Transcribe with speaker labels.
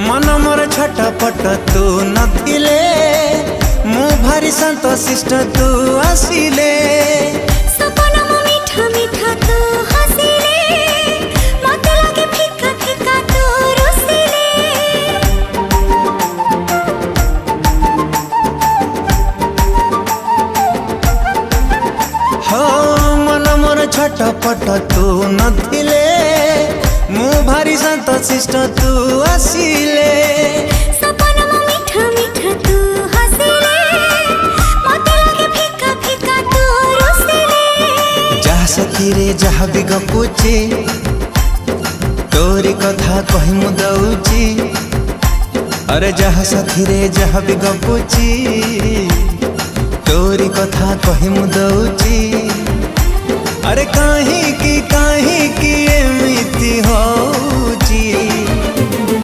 Speaker 1: मन मोर छटपट तू नथिले मु भारी संतोषिष्ट तू आसिले
Speaker 2: सपना मो मीठा मीठा तू हसिले मते लागे फिका फिका तू रुसिले
Speaker 1: हो मन मोर छटपट तू नथिले मु भारी संतोषिष्ट तू आसिले
Speaker 2: सपना मो मीठा मीठा तू हसिले मते लागे फिका फिका तू रुसिले
Speaker 1: जहा सखी रे जहा भी गपुची तोरी कथा कहि मु दउची अरे जहा सखी रे जहा भी गपुची तोरी कथा कहि मु दउची अरे काहे की एमिति हो